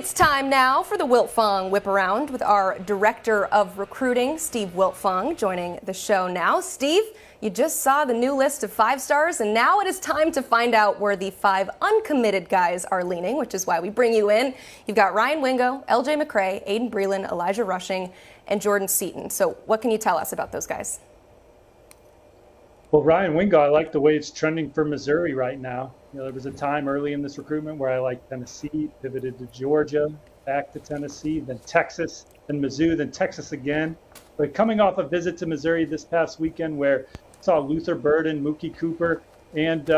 It's time now for the Wiltfong Whiparound with our Director of Recruiting, Steve Wiltfong, joining the show now. Steve, you just saw the new list of 5-stars, and now it is time to find out where the 5 uncommitted guys are leaning, which is why we bring you in. You've got Ryan Wingo, LJ McCray, Aiden Breland, Elijah Rushing, and Jordan Seaton. So what can you tell us about those guys? Well, Ryan Wingo, I like the way it's trending for Missouri right now. There was a time early in this recruitment where I liked Tennessee, pivoted to Georgia, back to Tennessee, then Texas, then Mizzou, then Texas again. But coming off a visit to Missouri this past weekend where I saw Luther Burden, Mookie Cooper, and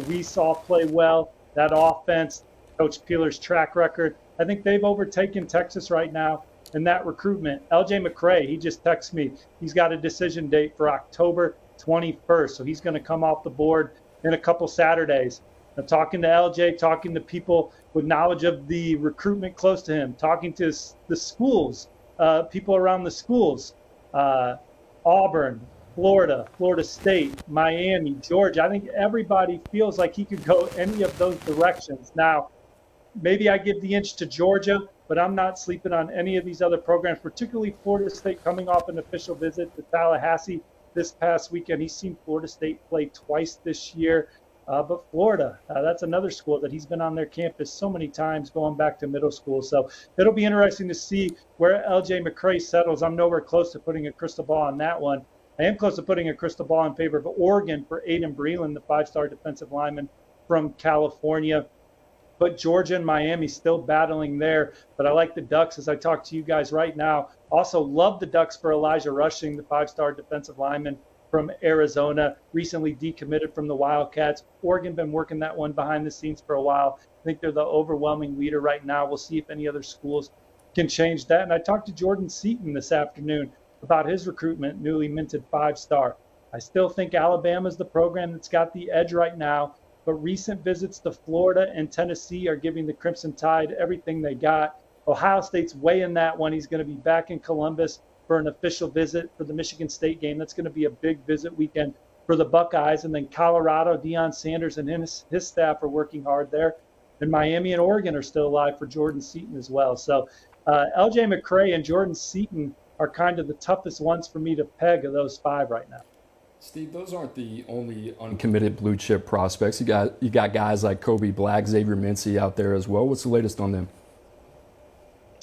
we saw play well, that offense, Coach Peeler's track record, I think they've overtaken Texas right now in that recruitment. LJ McCray, he just texted me. He's got a decision date for October 21st, so he's going to come off the board in a couple Saturdays. Now, talking to LJ, talking to people with knowledge of the recruitment close to him, talking to the schools, people around the schools, Auburn, Florida, Florida State, Miami, Georgia. I think everybody feels like he could go any of those directions. Now, maybe I give the inch to Georgia, but I'm not sleeping on any of these other programs, particularly Florida State coming off an official visit to Tallahassee this past weekend. He's seen Florida State play twice this year. But Florida, that's another school that he's been on their campus so many times going back to middle school. So it'll be interesting to see where LJ McCray settles. I'm nowhere close to putting a crystal ball on that one. I am close to putting a crystal ball in favor of Oregon for Aiden Breland, the 5-star defensive lineman from California. But Georgia and Miami still battling there. But I like the Ducks as I talk to you guys right now. Also love the Ducks for Elijah Rushing, the 5-star defensive lineman from Arizona, recently decommitted from the Wildcats. Oregon been working that one behind the scenes for a while. I think they're the overwhelming leader right now. We'll see if any other schools can change that. And I talked to Jordan Seaton this afternoon about his recruitment, newly minted 5-star. I still think Alabama's the program that's got the edge right now, but recent visits to Florida and Tennessee are giving the Crimson Tide everything they got. Ohio State's way in that one. He's going to be back in Columbus for an official visit for the Michigan State game. That's going to be a big visit weekend for the Buckeyes. And then Colorado, Deion Sanders and his staff are working hard there. And Miami and Oregon are still alive for Jordan Seaton as well. So LJ McCray and Jordan Seaton are kind of the toughest ones for me to peg of those 5 right now. Steve, those aren't the only uncommitted blue chip prospects. You got guys like Kobe Black, Xavier Mincy out there as well. What's the latest on them?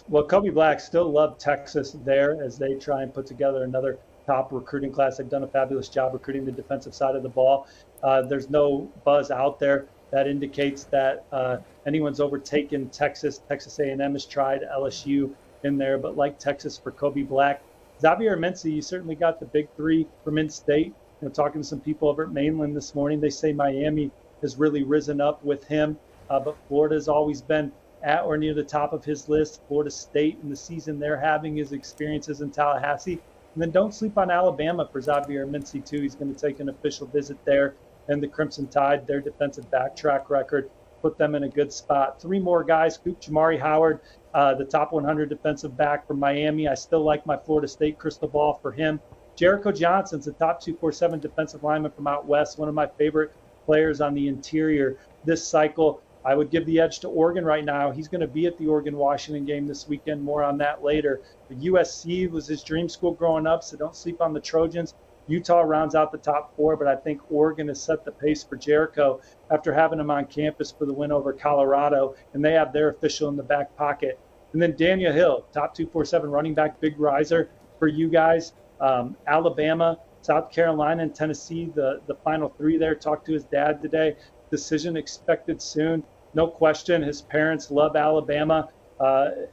Well, Kobe Black still loved Texas there as they try and put together another top recruiting class. They've done a fabulous job recruiting the defensive side of the ball. There's no buzz out there that indicates that anyone's overtaken Texas. Texas A&M has tried LSU in there, but like Texas for Kobe Black. Xavier Mincy, you certainly got the big 3 from in-state. Talking to some people over at Mainland this morning, they say Miami has really risen up with him, but Florida's always been at or near the top of his list. Florida State in the season they're having, his experiences in Tallahassee. And then don't sleep on Alabama for Xavier Mincy, too. He's going to take an official visit there. And the Crimson Tide, their defensive back track record, put them in a good spot. 3 more guys, Coop Jamari Howard, the top 100 defensive back from Miami. I still like my Florida State crystal ball for him. Jericho Johnson's a top 247 defensive lineman from out west, one of my favorite players on the interior this cycle. I would give the edge to Oregon right now. He's going to be at the Oregon-Washington game this weekend. More on that later. The USC was his dream school growing up, so don't sleep on the Trojans. Utah rounds out the top 4, but I think Oregon has set the pace for Jericho after having him on campus for the win over Colorado, and they have their official in the back pocket. And then Daniel Hill, top 247 running back, big riser for you guys. Alabama, South Carolina, and Tennessee, the final 3 there. Talked to his dad today. Decision expected soon. No question, his parents love Alabama,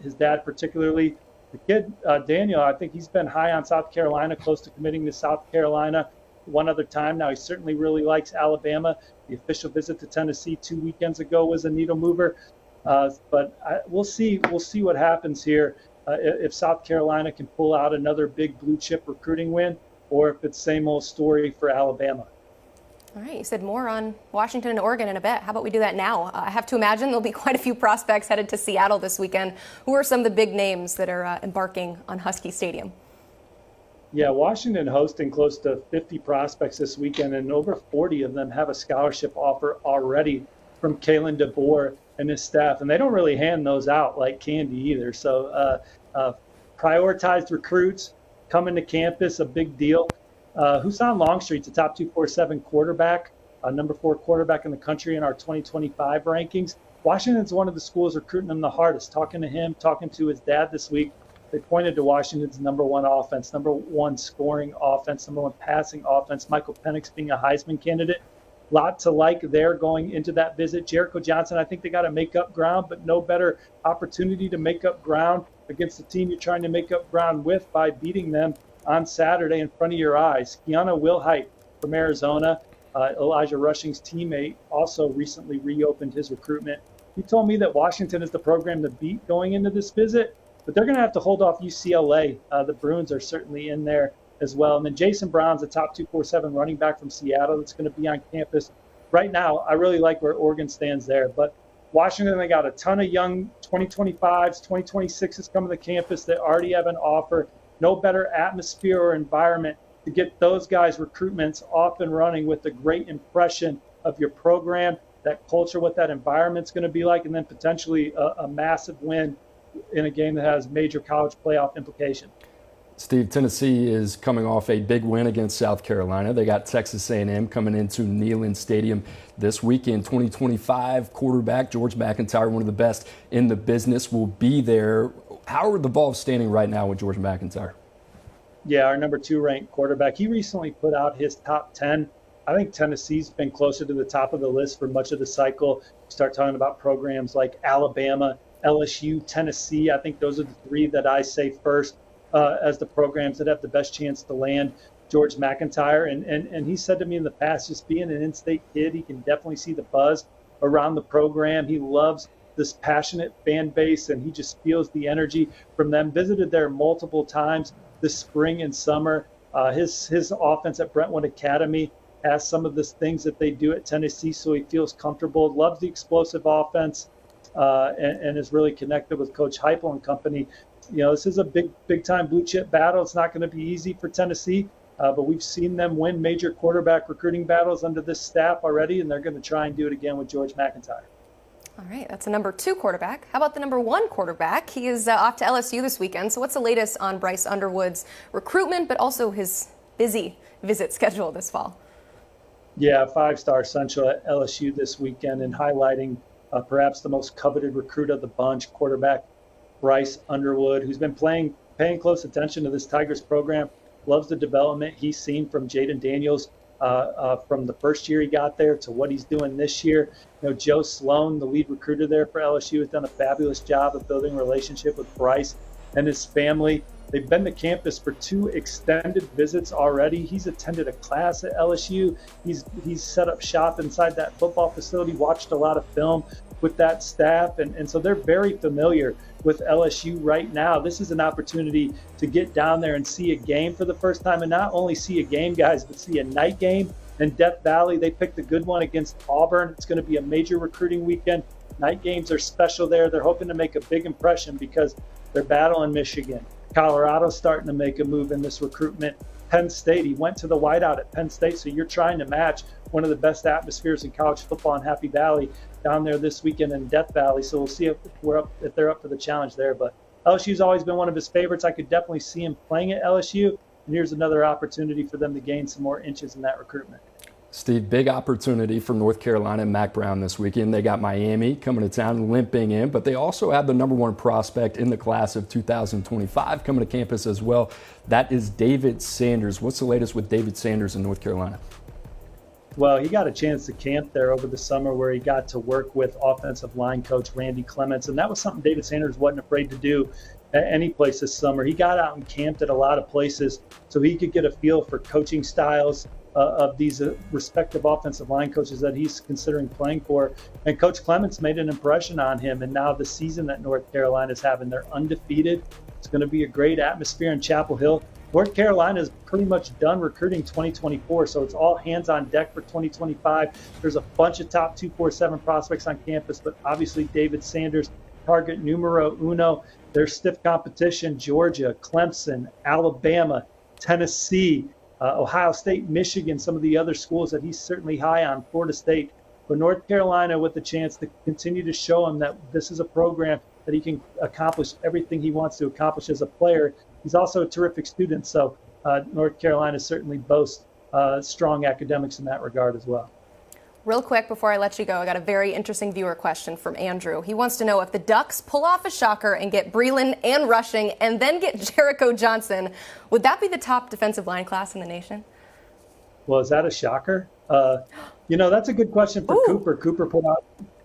his dad particularly. The kid, Daniel, I think he's been high on South Carolina, close to committing to South Carolina one other time. Now he certainly really likes The official visit to Tennessee 2 weekends ago was a needle mover. But we'll see what happens here if South Carolina can pull out another big blue chip recruiting win or if it's same old story for Alabama. All right, you said more on Washington and Oregon in a bit. How about we do that now? I have to imagine there'll be quite a few prospects headed to Seattle this weekend. Who are some of the big names that are embarking on Husky Stadium? Yeah, Washington hosting close to 50 prospects this weekend, and over 40 of them have a scholarship offer already from Kalen DeBoer and his staff, and they don't really hand those out like candy either. So prioritized recruits coming to campus, a big deal. Husan Longstreet's a top 247 quarterback, number 4 quarterback in the country in our 2025 rankings. Washington's one of the schools recruiting him the hardest. Talking to him, talking to his dad this week, they pointed to Washington's number 1 offense, number 1 scoring offense, number 1 passing offense. Michael Penix being a Heisman candidate. Lot to like there going into that visit. Jericho Johnson, I think they got to make up ground, but no better opportunity to make up ground against the team you're trying to make up ground with by beating them on Saturday in front of your eyes. Keanu Wilhite from Arizona, Elijah Rushing's teammate, also recently reopened his recruitment. He told me that Washington is the program to beat going into this visit, but they're going to have to hold off UCLA. The Bruins are certainly in there as well. And then Jason Brown's a top 247 running back from Seattle that's going to be on campus. Right now, I really like where Oregon stands there. But Washington, they got a ton of young 2025s, 2026s coming to campus that already have an offer. No better atmosphere or environment to get those guys' recruitments off and running with a great impression of your program, that culture, what that environment's going to be like, and then potentially a massive win in a game that has major college playoff implications. Steve, Tennessee is coming off a big win against South Carolina. They got Texas A&M coming into Neyland Stadium this weekend. 2025 quarterback George MacIntyre, one of the best in the business, will be there. How are the Vols standing right now with George MacIntyre? Yeah, our number 2 ranked quarterback. He recently put out his top 10. I think Tennessee's been closer to the top of the list for much of the cycle. You start talking about programs like Alabama, LSU, Tennessee. I think those are the 3 that I say first as the programs that have the best chance to land George MacIntyre. And he said to me in the past, just being an in-state kid, he can definitely see the buzz around the program. He loves this passionate fan base, and he just feels the energy from them. Visited there multiple times this spring and summer. His offense at Brentwood Academy has some of the things that they do at Tennessee, so he feels comfortable, loves the explosive offense, and is really connected with Coach Heupel and company. You know, this is a big time blue chip battle. It's not going to be easy for Tennessee, but we've seen them win major quarterback recruiting battles under this staff already, and they're going to try and do it again with George MacIntyre. All right, that's a number 2 quarterback. How about the number 1 quarterback? He is off to LSU this weekend. So what's the latest on Bryce Underwood's recruitment, but also his busy visit schedule this fall? Yeah, 5-star Central at LSU this weekend, and highlighting perhaps the most coveted recruit of the bunch, quarterback Bryce Underwood, who's been paying close attention to this Tigers program, loves the development he's seen from Jaden Daniels from the first year he got there to what he's doing this year. You know, Joe Sloan, the lead recruiter there for LSU, has done a fabulous job of building a relationship with Bryce and his family. They've been to campus for 2 extended visits already. He's attended a class at LSU. He's set up shop inside that football facility, watched a lot of film with that staff. And so they're very familiar with LSU right now. This is an opportunity to get down there and see a game for the first time, and not only see a game, guys, but see a night game in Death Valley. They picked a good one against Auburn. It's going to be a major recruiting weekend. Night games are special there. They're hoping to make a big impression because they're battling Michigan. Colorado's starting to make a move in this recruitment. Penn State, he went to the whiteout at Penn State, so you're trying to match one of the best atmospheres in college football in Happy Valley down there this weekend in Death Valley. So we'll see if they're up for the challenge there. But LSU's always been one of his favorites. I could definitely see him playing at LSU, and here's another opportunity for them to gain some more inches in that recruitment. Steve, big opportunity for North Carolina and Mack Brown this weekend. They got Miami coming to town, limping in, but they also have the number 1 prospect in the class of 2025 coming to campus as well. That is David Sanders. What's the latest with David Sanders in North Carolina? Well, he got a chance to camp there over the summer where he got to work with offensive line coach Randy Clements, and that was something David Sanders wasn't afraid to do at any place this summer. He got out and camped at a lot of places so he could get a feel for coaching styles of these respective offensive line coaches that he's considering playing for. And Coach Clements made an impression on him. And now the season that North Carolina is having, they're undefeated. It's going to be a great atmosphere in Chapel Hill. North Carolina is pretty much done recruiting 2024, so it's all hands on deck for 2025. There's a bunch of top 247 prospects on campus, but obviously David Sanders, target numero uno. There's stiff competition: Georgia, Clemson, Alabama, Tennessee, Ohio State, Michigan, some of the other schools that he's certainly high on, Florida State. but North Carolina with the chance to continue to show him that this is a program that he can accomplish everything he wants to accomplish as a player. He's also a terrific student, so North Carolina certainly boasts strong academics in that regard as well. Real quick before I let you go, I got a very interesting viewer question from Andrew. He wants to know if the Ducks pull off a shocker and get Breland and Rushing and then get Jericho Johnson, would that be the top defensive line class in the nation? Well, is that a shocker? That's a good question for Cooper.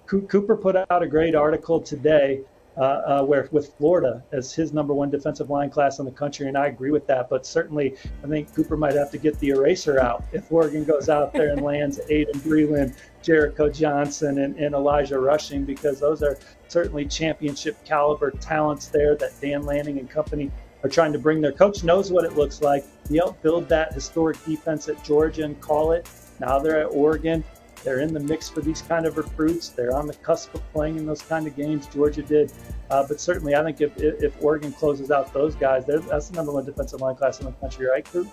Cooper put out a great article today where with Florida as his #1 defensive line class in the country, and I agree with that. But certainly, I think Cooper might have to get the eraser out if Oregon goes out there and lands Aiden Breland, Jericho Johnson, and Elijah Rushing, because those are certainly championship caliber talents there that Dan Lanning and company are trying to bring. Their coach knows what it looks like. He helped build that historic defense at Georgia and call it. Now they're at Oregon. They're in the mix for these kind of recruits. They're on the cusp of playing in those kind of games. Georgia did. But certainly, I think if Oregon closes out those guys, that's the #1 defensive line class in the country, right, Coop?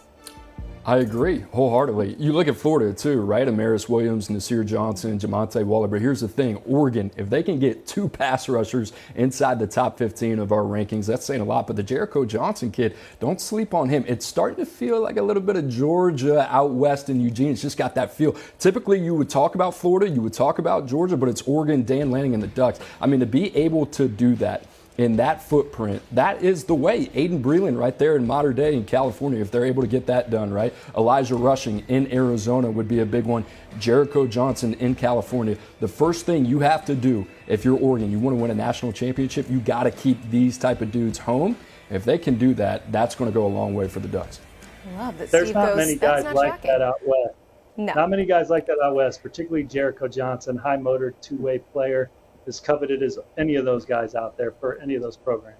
I agree wholeheartedly. You look at Florida too, right? Amaris Williams, Nasir Johnson, Jamonte Waller. But here's the thing, Oregon, if they can get 2 pass rushers inside the top 15 of our rankings, that's saying a lot. But the Jericho Johnson kid, don't sleep on him. It's starting to feel like a little bit of Georgia out west in Eugene. It's just got that feel. Typically, you would talk about Florida, you would talk about Georgia, but it's Oregon, Dan Lanning, and the Ducks. I mean, to be able to do that in that footprint, that is the way. Aiden Breland right there in modern day in California, if they're able to get that done, right? Elijah Rushing in Arizona would be a big one. Jericho Johnson in California. The first thing you have to do if you're Oregon, you want to win a national championship, you got to keep these type of dudes home. If they can do that, that's going to go a long way for the Ducks. Love that. There's Steve not goes, many "That's guys not like shocking." that out west. No. Not many guys like that out west, particularly Jericho Johnson, high motor, two-way player, as coveted as any of those guys out there for any of those programs.